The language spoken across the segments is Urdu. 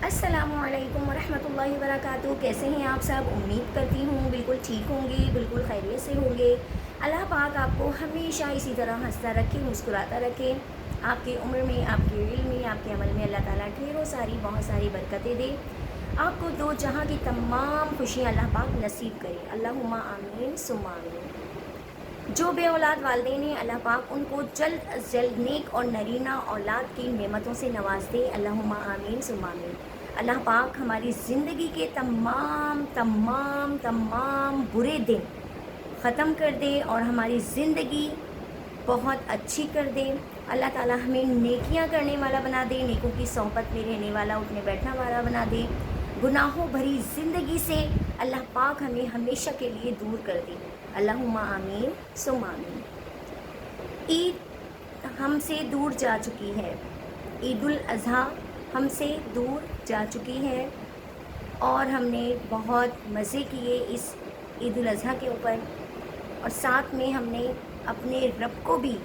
السلام علیکم ورحمۃ اللہ وبرکاتہ۔ کیسے ہیں آپ سب؟ امید کرتی ہوں بالکل ٹھیک ہوں گے، بالکل خیریت سے ہوں گے۔ اللہ پاک آپ کو ہمیشہ اسی طرح ہنستا رکھے، مسکراتا رکھے، آپ کی عمر میں، آپ کے علم میں، آپ کے عمل میں اللہ تعالیٰ ڈھیروں ساری بہت ساری برکتیں دے، آپ کو دو جہاں کی تمام خوشیاں اللہ پاک نصیب کرے۔ اللہم آمین ثم آمین۔ جو بے اولاد والدین ہیں اللہ پاک ان کو جلد از جلد نیک اور نرینہ اولاد کی نعمتوں سے نواز دے۔ اللہم آمین ثم آمین۔ اللہ پاک ہماری زندگی کے تمام تمام تمام برے دن ختم کر دے اور ہماری زندگی بہت اچھی کر دے۔ اللہ تعالیٰ ہمیں نیکیاں کرنے والا بنا دے، نیکوں کی صحبت میں رہنے والا، اٹھنے بیٹھنے والا بنا دے، گناہوں بھری زندگی سے اللہ پاک ہمیں ہمیشہ کے لیے دور کر دے۔ اللہم آمین ثم آمین۔ عید ہم سے دور جا چکی ہے، عید الاضحیٰ ہم سے دور جا چکی ہے، اور ہم نے بہت مزے کیے اس عید الاضحیٰ کے اوپر، اور ساتھ میں ہم نے اپنے رب کو بھی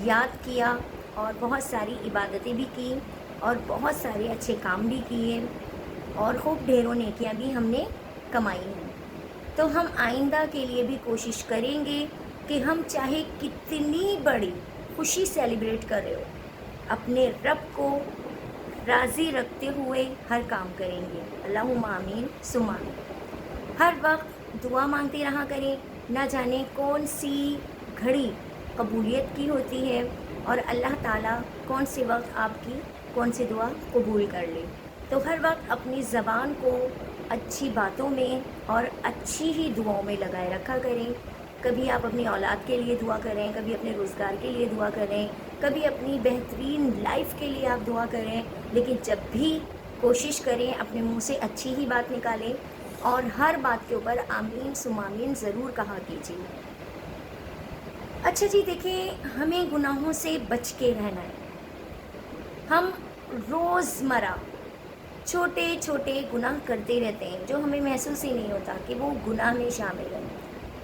یاد کیا اور بہت ساری عبادتیں بھی کی اور بہت سارے اچھے کام بھی کیے اور خوب ڈھیروں نیکیاں بھی ہم نے کمائی ہیں۔ تو ہم آئندہ کے لیے بھی کوشش کریں گے کہ ہم چاہے کتنی بڑی خوشی سیلیبریٹ کر رہے ہو، اپنے رب کو راضی رکھتے ہوئے ہر کام کریں گے۔ اللہم آمین ثم آمین۔ ہر وقت دعا مانگتے رہا کریں، نہ جانے کون سی گھڑی قبولیت کی ہوتی ہے اور اللہ تعالیٰ کون سے وقت آپ کی کون سی دعا قبول کر لے۔ تو ہر وقت اپنی زبان کو اچھی باتوں میں اور اچھی ہی دعاؤں میں لگائے رکھا کریں۔ کبھی آپ اپنی اولاد کے لیے دعا کریں، کبھی اپنے روزگار کے لیے دعا کریں، کبھی اپنی بہترین لائف کے لیے آپ دعا کریں، لیکن جب بھی کوشش کریں اپنے منہ سے اچھی ہی بات نکالیں اور ہر بات کے اوپر آمین ثم آمین ضرور کہا کیجیے۔ اچھا جی، دیکھیں، ہمیں گناہوں سے بچ کے رہنا ہے۔ ہم روزمرہ چھوٹے چھوٹے گناہ کرتے رہتے ہیں جو ہمیں محسوس ہی نہیں ہوتا کہ وہ گناہ میں شامل ہیں۔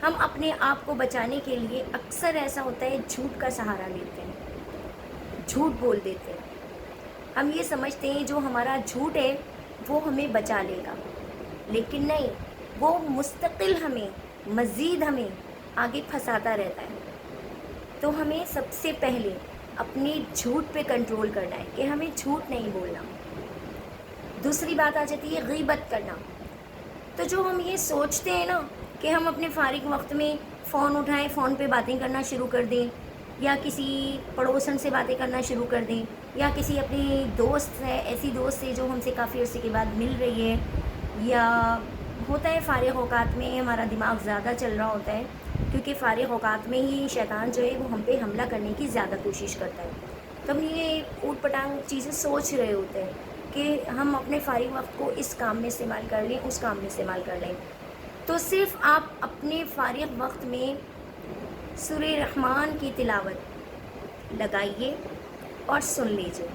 ہم اپنے آپ کو بچانے کے لیے اکثر ایسا ہوتا ہے جھوٹ کا سہارا لیتے ہیں، جھوٹ بول دیتے ہیں۔ ہم یہ سمجھتے ہیں جو ہمارا جھوٹ ہے وہ ہمیں بچا لے گا، لیکن نہیں، وہ مستقل ہمیں مزید ہمیں آگے پھنساتا رہتا ہے۔ تو ہمیں سب سے پہلے اپنی جھوٹ پہ کنٹرول کرنا ہے کہ ہمیں جھوٹ نہیں بولنا۔ دوسری بات آ جاتی ہے غیبت کرنا۔ تو جو ہم یہ سوچتے ہیں نا کہ ہم اپنے فارغ وقت میں فون اٹھائیں، فون پہ باتیں کرنا شروع کر دیں، یا کسی پڑوسن سے باتیں کرنا شروع کر دیں، یا کسی اپنی دوست ہے، ایسی دوست ہے جو ہم سے کافی عرصے کے بعد مل رہی ہے، یا ہوتا ہے فارغ اوقات میں ہمارا دماغ زیادہ چل رہا ہوتا ہے، کیونکہ فارغ اوقات میں ہی شیطان جو ہے وہ ہم پہ حملہ کرنے کی زیادہ کوشش کرتا ہے۔ تو ہم یہ اوٹ پٹانگ چیزیں سوچ رہے ہوتے ہیں کہ ہم اپنے فارغ وقت کو اس کام میں استعمال کر لیں، اس کام میں استعمال کر لیں۔ تو صرف آپ اپنے فارغ وقت میں سورہ رحمان کی تلاوت لگائیے اور سن لیجیے۔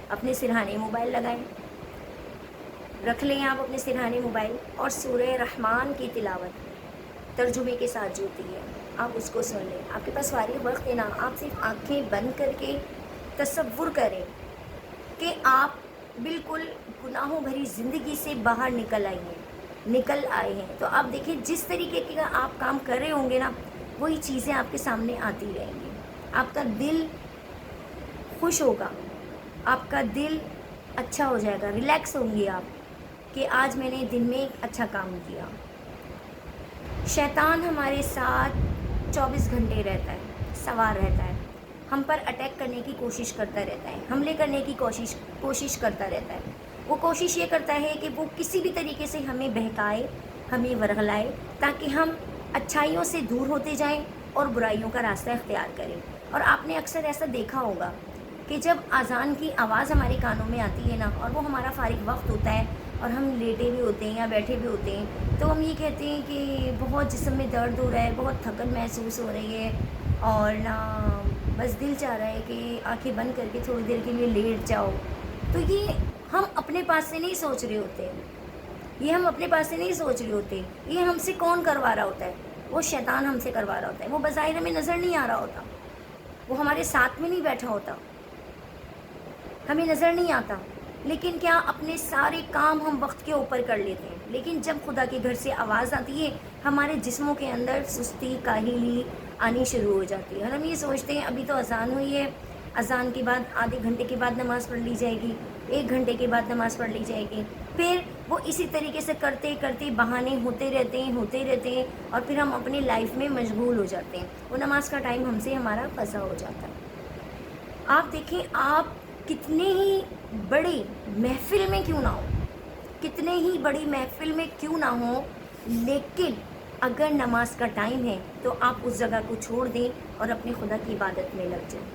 اپنے سرہانے موبائل لگائیں، رکھ لیں آپ اپنے سرہانے موبائل، اور سورہ رحمان کی تلاوت ترجمے کے ساتھ جو ہوتی ہے آپ اس کو سن لیں۔ آپ کے پاس فارغ وقت ہے نا، آپ صرف آنکھیں بند کر کے تصور کریں کہ آپ بالکل گناہوں بھری زندگی سے باہر نکل آئے ہیں۔ تو آپ دیکھیں جس طریقے کا آپ کام کر رہے ہوں گے نا، وہی چیزیں آپ کے سامنے آتی رہیں گی۔ آپ کا دل خوش ہوگا، آپ کا دل اچھا ہو جائے گا، ریلیکس ہوں گے آپ کہ آج میں نے دن میں ایک اچھا کام کیا۔ شیطان ہمارے ساتھ 24 گھنٹے رہتا ہے، سوار رہتا ہے، ہم پر اٹیک کرنے کی کوشش کرتا رہتا ہے، حملے کرنے کی کوشش کرتا رہتا ہے۔ وہ کوشش یہ کرتا ہے کہ وہ کسی بھی طریقے سے ہمیں بہکائے، ہمیں ورغلائے، تاکہ ہم اچھائیوں سے دور ہوتے جائیں اور برائیوں کا راستہ اختیار کریں۔ اور آپ نے اکثر ایسا دیکھا ہوگا کہ جب اذان کی آواز ہمارے کانوں میں آتی ہے نا، اور وہ ہمارا فارغ وقت ہوتا ہے اور ہم لیٹے بھی ہوتے ہیں یا بیٹھے بھی ہوتے ہیں، تو ہم یہ کہتے ہیں کہ بہت جسم میں درد ہو رہا ہے، بہت تھکن محسوس ہو رہی ہے، اور نہ بس دل چاہ رہا ہے کہ آنکھیں بند کر کے تھوڑی دیر کے لیے لیٹ جاؤ۔ تو یہ ہم اپنے پاس سے نہیں سوچ رہے ہوتے، یہ ہم اپنے پاس سے نہیں سوچ رہے ہوتے، یہ ہم سے کون کروا رہا ہوتا ہے؟ وہ شیطان ہم سے کروا رہا ہوتا ہے۔ وہ بظاہر ہمیں نظر نہیں آ رہا ہوتا، وہ ہمارے ساتھ میں نہیں بیٹھا ہوتا، ہمیں نظر نہیں آتا، لیکن کیا اپنے سارے کام ہم وقت کے اوپر کر لیتے ہیں، لیکن جب خدا کے گھر سے آواز آتی ہے ہمارے جسموں کے اندر سستی کاہلی آنی شروع ہو جاتی ہے، اور ہم یہ سوچتے ہیں ابھی تو اذان ہوئی ہے، اذان کے بعد آدھے گھنٹے کے بعد نماز پڑھ لی جائے گی، 1 گھنٹے کے بعد نماز پڑھ لی جائے گی، پھر وہ اسی طریقے سے کرتے کرتے بہانے ہوتے رہتے ہیں اور پھر ہم اپنی لائف میں مشغول ہو جاتے ہیں، وہ نماز کا ٹائم ہم سے ہمارا قضا ہو جاتا ہے۔ آپ دیکھیں، آپ کتنے ہی بڑی محفل میں کیوں نہ ہو، کتنے ہی بڑی محفل میں کیوں نہ ہو، لیکن اگر نماز کا ٹائم ہے تو آپ اس جگہ کو چھوڑ دیں اور اپنے خدا کی عبادت میں لگ جائیں۔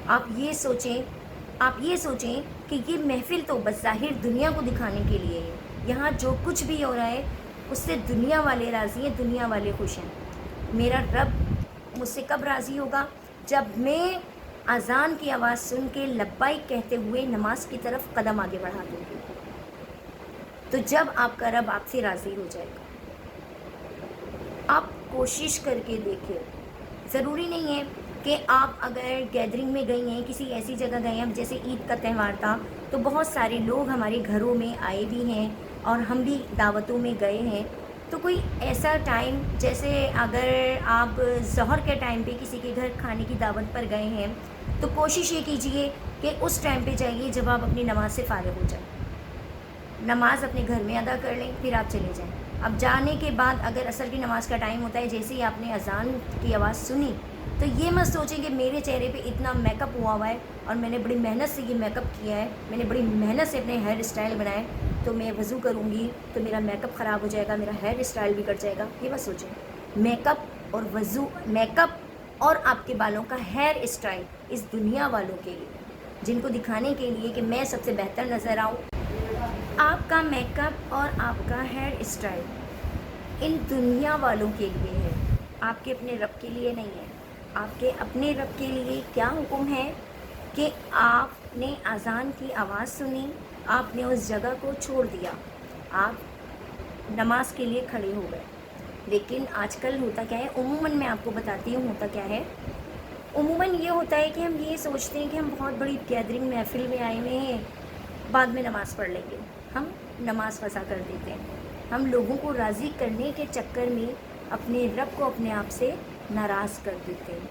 آپ یہ سوچیں کہ یہ محفل تو بظاہر دنیا کو دکھانے کے لیے ہے، یہاں جو کچھ بھی ہو رہا ہے اس سے دنیا والے راضی ہیں، دنیا والے خوش ہیں۔ میرا رب مجھ سے کب راضی ہوگا؟ جب میں اذان کی آواز سن کے لبیک کہتے ہوئے نماز کی طرف قدم آگے بڑھا دوں گی، تو جب آپ کا رب آپ سے راضی ہو جائے گا۔ آپ کوشش کر کے دیکھیں، ضروری نہیں ہے کہ آپ اگر گیدرنگ میں گئی ہیں، کسی ایسی جگہ گئے ہیں، جیسے عید کا تہوار تھا تو بہت سارے لوگ ہمارے گھروں میں آئے بھی ہیں اور ہم بھی دعوتوں میں گئے ہیں، تو کوئی ایسا ٹائم، جیسے اگر آپ ظہر کے ٹائم پہ کسی کے گھر کھانے کی دعوت پر گئے ہیں تو کوشش یہ کیجئے کہ اس ٹائم پہ جائیے جب آپ اپنی نماز سے فارغ ہو جائیں، نماز اپنے گھر میں ادا کر لیں، پھر آپ چلے جائیں۔ اب جانے کے بعد اگر عصر کی نماز کا ٹائم ہوتا ہے، جیسے ہی آپ نے اذان کی آواز سنی تو یہ مت سوچیں کہ میرے چہرے پہ اتنا میک اپ ہوا ہے اور میں نے بڑی محنت سے یہ میک اپ کیا ہے، میں نے بڑی محنت سے اپنے ہیئر اسٹائل بنائے، تو میں وضو کروں گی تو میرا میک اپ خراب ہو جائے گا، میرا ہیئر اسٹائل بھی کٹ جائے گا۔ یہ مت سوچیں۔ میک اپ اور وضو، میک اپ اور آپ کے بالوں کا ہیئر اسٹائل اس دنیا والوں کے لیے، جن کو دکھانے کے لیے کہ میں سب سے بہتر نظر آؤں، آپ کا میک اپ اور آپ کا ہیئر اسٹائل ان دنیا والوں کے لیے ہے، آپ کے اپنے رب کے لیے نہیں ہے۔ آپ کے اپنے رب کے لیے کیا حکم ہے کہ آپ نے اذان کی آواز سنی، آپ نے اس جگہ کو چھوڑ دیا، آپ نماز کے لیے کھڑے ہو گئے۔ لیکن آج کل ہوتا کیا ہے، عموماً میں آپ کو بتاتی ہوں ہوتا کیا ہے، عموماً یہ ہوتا ہے کہ ہم یہ سوچتے ہیں کہ ہم بہت بڑی گیدرنگ محفل میں آئے ہوئے ہیں، بعد میں نماز پڑھ لیں گے، ہم نماز فضا کر دیتے ہیں۔ ہم لوگوں کو راضی کرنے کے چکر میں اپنے رب کو اپنے آپ سے ناراض کر دیتے ہیں۔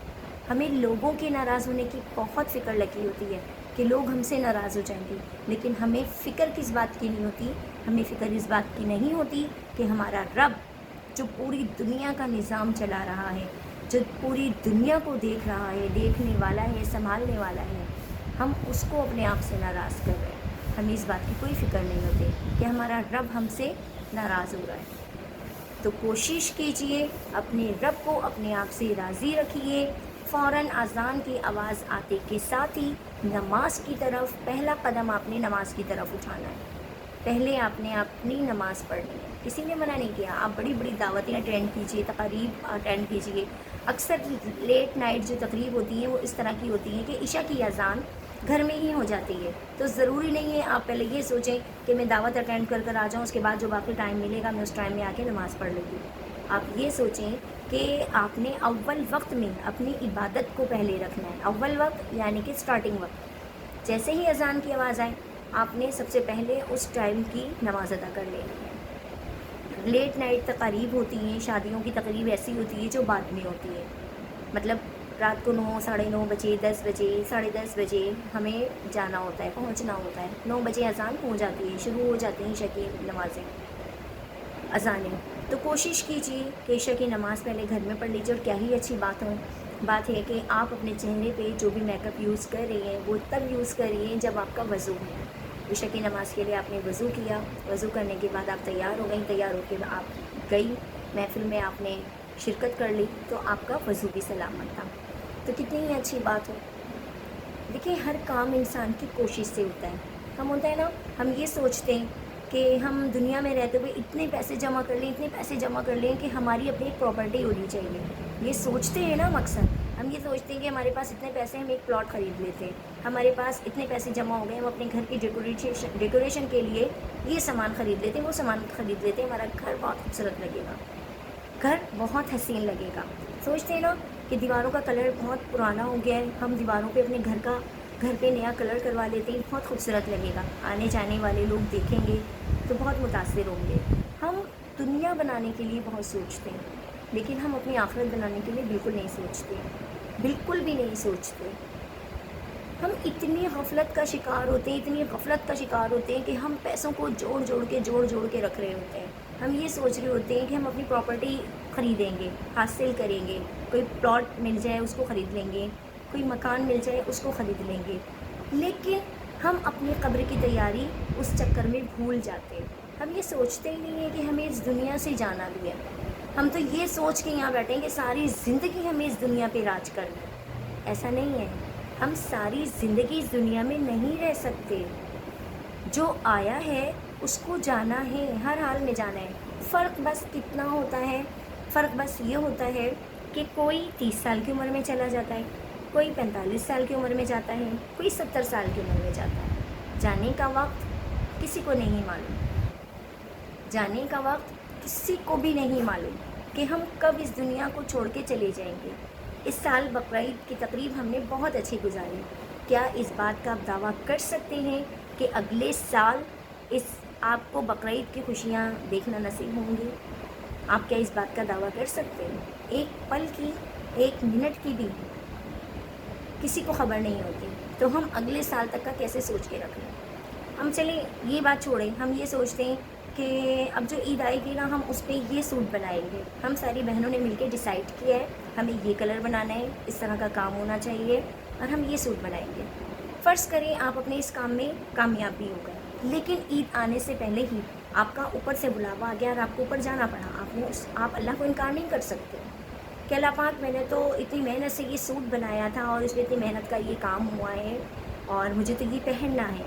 ہمیں لوگوں کے ناراض ہونے کی بہت فکر لگی ہوتی ہے کہ لوگ ہم سے ناراض ہو جائیں گے، لیکن ہمیں فکر کس بات کی نہیں ہوتی، ہمیں فکر اس بات کی نہیں ہوتی کہ ہمارا رب جو پوری دنیا کا نظام چلا رہا ہے، جو پوری دنیا کو دیکھ رہا ہے، دیکھنے والا ہے، سنبھالنے والا ہے، ہم اس کو اپنے آپ سے ناراض کر رہے ہیں۔ ہمیں اس بات کی کوئی فکر نہیں ہوتی کہ ہمارا رب ہم سے ناراض ہو رہا ہے۔ تو کوشش کیجئے اپنے رب کو اپنے آپ سے راضی رکھیے، فوراً اذان کی آواز آتے کے ساتھ ہی نماز کی طرف پہلا قدم آپ نے نماز کی طرف اٹھانا ہے، پہلے آپ نے اپنی نماز پڑھنی ہے۔ کسی نے منع نہیں کیا، آپ بڑی بڑی دعوتیں اٹینڈ کیجئے، تقاریب اٹینڈ کیجئے۔ اکثر لیٹ نائٹ جو تقریب ہوتی ہیں وہ اس طرح کی ہوتی ہیں کہ عشاء کی اذان گھر میں ہی ہو جاتی ہے، تو ضروری نہیں ہے آپ پہلے یہ سوچیں کہ میں دعوت اٹینڈ کر کر آ جاؤں، اس کے بعد جو باقی ٹائم ملے گا میں اس ٹائم میں آ کے نماز پڑھ لوں گی۔ آپ یہ سوچیں کہ آپ نے اول وقت میں اپنی عبادت کو پہلے رکھنا ہے۔ اول وقت یعنی کہ سٹارٹنگ وقت، جیسے ہی اذان کی آواز آئے آپ نے سب سے پہلے اس ٹائم کی نماز ادا کر لینی ہے۔ لیٹ نائٹ تقاریب ہوتی ہیں، شادیوں کی تقریب ایسی ہوتی ہے جو بعد میں ہوتی ہے، مطلب رات کو 9، 9:30 بجے، 10 بجے، 10:30 بجے ہمیں جانا ہوتا ہے، پہنچنا ہوتا ہے۔ 9 بجے اذان ہو جاتی ہے، شروع ہو جاتی ہیں عشاء کی نمازیں، اذانیں۔ تو کوشش کیجیے کہ عشاء کی نماز پہلے گھر میں پڑھ لیجیے، اور کیا ہی اچھی بات ہے کہ آپ اپنے چہرے پہ جو بھی میک اپ یوز کر رہی ہیں وہ تب یوز کریے جب آپ کا وضو ہے۔ عشاء کی نماز کے لیے آپ نے وضو کیا، وضو کرنے کے بعد آپ تیار ہو گئیں، تیار ہو کے آپ گئی محفل میں، آپ نے شرکت کر لی، تو آپ کا وضو بھی سلامت تھا۔ تو کتنی ہی اچھی بات ہو۔ دیکھیں، ہر کام انسان کی کوشش سے ہوتا ہے۔ ہم ہوتا ہے نا، ہم یہ سوچتے ہیں کہ ہم دنیا میں رہتے ہوئے اتنے پیسے جمع کر لیں، اتنے پیسے جمع کر لیں کہ ہماری اپنی ایک پراپرٹی ہونی چاہیے۔ یہ سوچتے ہیں نا ہم اکثر، ہم یہ سوچتے ہیں کہ ہمارے پاس اتنے پیسے، ہم ایک پلاٹ خرید لیتے ہیں، ہمارے پاس اتنے پیسے جمع ہو گئے، ہم اپنے گھر کی ڈیکوریشن کے لیے یہ سامان خرید لیتے ہیں، وہ سامان خرید لیتے ہیں، ہمارا گھر بہت خوبصورت لگے گا، گھر بہت حسین لگے گا۔ سوچتے ہیں نا کہ دیواروں کا کلر بہت پرانا ہو گیا ہے، ہم دیواروں پہ اپنے گھر کا گھر پہ نیا کلر کروا لیتے ہیں، بہت خوبصورت لگے گا، آنے جانے والے لوگ دیکھیں گے تو بہت متاثر ہوں گے۔ ہم دنیا بنانے کے لیے بہت سوچتے ہیں، لیکن ہم اپنی آخرت بنانے کے لیے بالکل نہیں سوچتے، بالکل بھی نہیں سوچتے۔ ہم اتنی غفلت کا شکار ہوتے ہیں، اتنی غفلت کا شکار ہوتے ہیں کہ ہم پیسوں کو جوڑ جوڑ کے رکھ رہے ہوتے ہیں۔ ہم یہ سوچ رہے ہوتے ہیں کہ ہم اپنی پراپرٹی خریدیں گے، حاصل کریں گے، کوئی پلاٹ مل جائے اس کو خرید لیں گے، کوئی مکان مل جائے اس کو خرید لیں گے، لیکن ہم اپنی قبر کی تیاری اس چکر میں بھول جاتے ہیں۔ ہم یہ سوچتے ہی نہیں ہیں کہ ہمیں اس دنیا سے جانا بھی ہے۔ ہم تو یہ سوچ کے یہاں بیٹھے ہیں کہ ساری زندگی ہمیں اس دنیا پہ راج کرنا ہے۔ ایسا نہیں ہے، ہم ساری زندگی اس دنیا میں نہیں رہ سکتے۔ جو آیا ہے اس کو جانا ہے، ہر حال میں جانا ہے۔ فرق بس کتنا ہوتا ہے، فرق بس یہ ہوتا ہے کہ کوئی 30 سال کی عمر میں چلا جاتا ہے، کوئی 45 سال کی عمر میں جاتا ہے، کوئی 70 سال کی عمر میں جاتا ہے۔ جانے کا وقت کسی کو نہیں معلوم، جانے کا وقت کسی کو بھی نہیں معلوم کہ ہم کب اس دنیا کو چھوڑ کے چلے جائیں گے۔ اس سال بقرعید کی تقریب ہم نے بہت اچھی گزاری۔ کیا اس بات کا آپ دعویٰ کر سکتے ہیں کہ اگلے سال آپ کو بقرعید کی خوشیاں دیکھنا نصیب ہوں گی؟ آپ کیا اس بات کا دعویٰ کر سکتے ہیں؟ ایک پل کی، ایک منٹ کی بھی کسی کو خبر نہیں ہوتی، تو ہم اگلے سال تک کا کیسے سوچ کے رکھ لیں؟ ہم چلیں یہ بات چھوڑیں، ہم یہ سوچتے ہیں کہ اب جو عید آئے گی نا، ہم اس پہ یہ سوٹ بنائیں گے۔ ہم ساری بہنوں نے مل کے ڈیسائیڈ کیا ہے ہمیں یہ کلر بنانا ہے، اس طرح کا کام ہونا چاہیے، اور ہم یہ سوٹ بنائیں گے۔ فرض کریں آپ اپنے اس کام میں کامیاب بھی ہو گئے، لیکن عید آنے سے پہلے ہی آپ کا اوپر سے بلاوا آ گیا اور آپ کو اوپر جانا پڑا۔ آپ اللہ کو انکار نہیں کر سکتے کہ اللہ پاک میں نے تو اتنی محنت سے یہ سوٹ بنایا تھا اور اس میں اتنی محنت کا یہ کام ہوا ہے اور مجھے تو یہ پہننا ہے۔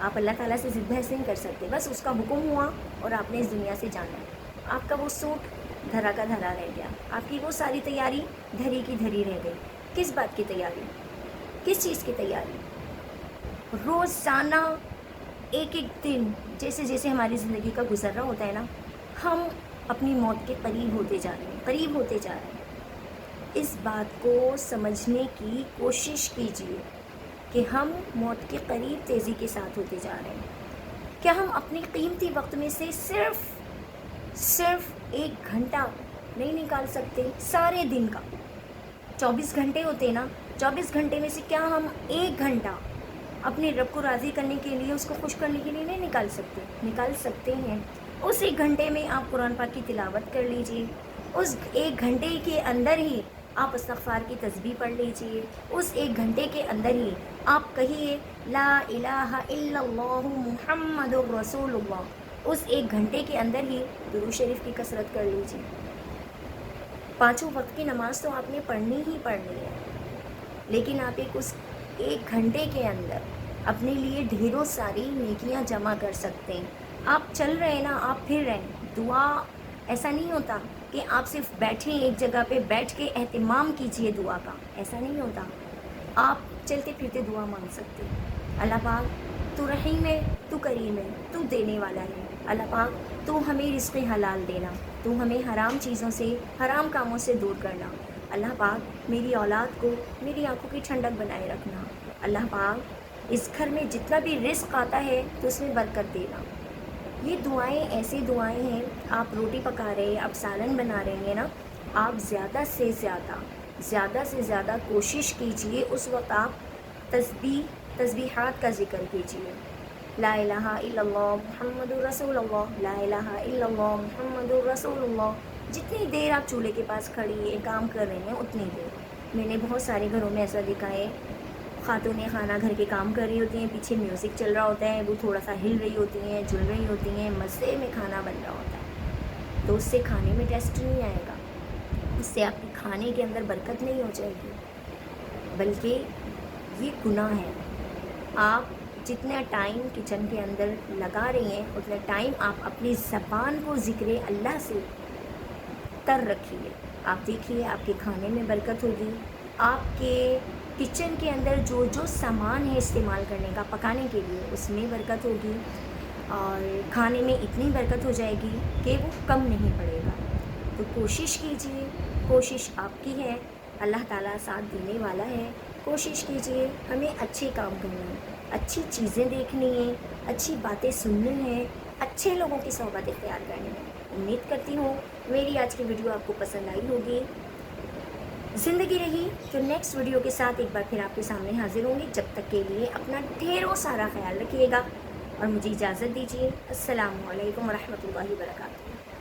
آپ اللہ تعالیٰ سے ضد بحث نہیں کر سکتے، بس اس کا حکم ہوا اور آپ نے اس دنیا سے جانا ہے۔ آپ کا وہ سوٹ دھرا کا دھرا رہ گیا، آپ کی وہ ساری تیاری دھری کی دھری رہ گئی۔ کس بات کی تیاری؟ کس چیز کی تیاری؟ روزانہ ایک ایک دن جیسے جیسے ہماری زندگی کا گزر رہا ہوتا ہے نا، ہم اپنی موت کے قریب ہوتے جا رہے ہیں، قریب ہوتے جا رہے ہیں۔ اس بات کو سمجھنے کی کوشش کیجیے کہ ہم موت کے قریب تیزی کے ساتھ ہوتے جا رہے ہیں۔ کیا ہم اپنی قیمتی وقت میں سے صرف 1 گھنٹہ نہیں نکال سکتے سارے دن کا؟ 24 گھنٹے ہوتے نا، 24 گھنٹے میں سے کیا ہم 1 گھنٹہ اپنے رب کو راضی کرنے کے لیے، اس کو خوش کرنے کے لیے نہیں نکال سکتے؟ نکال سکتے ہیں۔ اس 1 گھنٹے میں آپ قرآن پاک کی تلاوت کر لیجئے، اس 1 گھنٹے کے اندر ہی آپ استغفار کی تسبیح پڑھ لیجئے، اس 1 گھنٹے کے اندر ہی آپ کہیے لا الہ الا اللہ محمد الرسول اللہ، اس 1 گھنٹے کے اندر ہی درود شریف کی کثرت کر لیجئے۔ 5 وقت کی نماز تو آپ نے پڑھنی ہی پڑھنی ہے، لیکن آپ اس 1 گھنٹے کے اندر اپنے لیے ڈھیروں ساری نیکیاں جمع کر سکتے ہیں۔ آپ چل رہے ہیں نا، آپ پھر رہے ہیں، دعا ایسا نہیں ہوتا کہ آپ صرف بیٹھیں ایک جگہ پہ بیٹھ کے اہتمام کیجئے دعا کا، ایسا نہیں ہوتا۔ آپ چلتے پھرتے دعا مانگ سکتے ہیں۔ اللہ پاک تو رحیم ہے، تو کریم ہے، تو دینے والا ہے۔ اللہ پاک تو ہمیں رزق حلال دینا، تو ہمیں حرام چیزوں سے، حرام کاموں سے دور کرنا۔ اللہ پاک میری اولاد کو میری آنکھوں کی ٹھنڈک بنائے رکھنا۔ اللہ پاک اس گھر میں جتنا بھی رزق آتا ہے تو اس میں برکت دینا۔ یہ دعائیں ایسی دعائیں ہیں، آپ روٹی پکا رہے ہیں، آپ سالن بنا رہے ہیں نا، آپ زیادہ سے زیادہ کوشش کیجئے اس وقت آپ تسبیحات کا ذکر کیجئے۔ لا الہ الا اللہ محمد رسول اللہ، لا الہ الا اللہ محمد رسول اللہ۔ جتنی دیر آپ چولہے کے پاس کھڑی ہیں، کام کر رہے ہیں، اتنی دیر۔ میں نے بہت سارے گھروں میں ایسا دیکھا ہے، خاتونیں خانہ گھر کے کام کر رہی ہوتی ہیں، پیچھے میوزک چل رہا ہوتا ہے، وہ تھوڑا سا ہل رہی ہوتی ہیں، جل رہی ہوتی ہیں، مزے میں کھانا بن رہا ہوتا ہے، تو اس سے کھانے میں ٹیسٹ نہیں آئے گا، اس سے آپ کے کھانے کے اندر برکت نہیں ہو جائے گی، بلکہ یہ گناہ ہے۔ آپ جتنا ٹائم کچن کے اندر لگا رہی ہیں، اتنا ٹائم آپ اپنی زبان کو ذکر اللہ سے تر رکھیے۔ آپ دیکھیے آپ کے کھانے میں برکت ہوگی، آپ کے کچن کے اندر جو سامان ہے استعمال کرنے کا پکانے کے لیے، اس میں برکت ہوگی، اور کھانے میں اتنی برکت ہو جائے گی کہ وہ کم نہیں پڑے گا۔ تو کوشش کیجئے، کوشش آپ کی ہے، اللہ تعالیٰ ساتھ دینے والا ہے۔ کوشش کیجئے، ہمیں اچھے کام کرنے ہیں، اچھی چیزیں دیکھنی ہیں، اچھی باتیں سننی ہیں، اچھے لوگوں کی صحبت اختیار کرنی ہے۔ امید کرتی ہوں میری آج کی ویڈیو آپ کو پسند آئی ہوگی۔ زندگی رہی تو نیکسٹ ویڈیو کے ساتھ ایک بار پھر آپ کے سامنے حاضر ہوں گی۔ جب تک کے لیے اپنا ڈھیروں سارا خیال رکھیے گا اور مجھے اجازت دیجیے۔ السلام علیکم ورحمۃ اللہ وبرکاتہ۔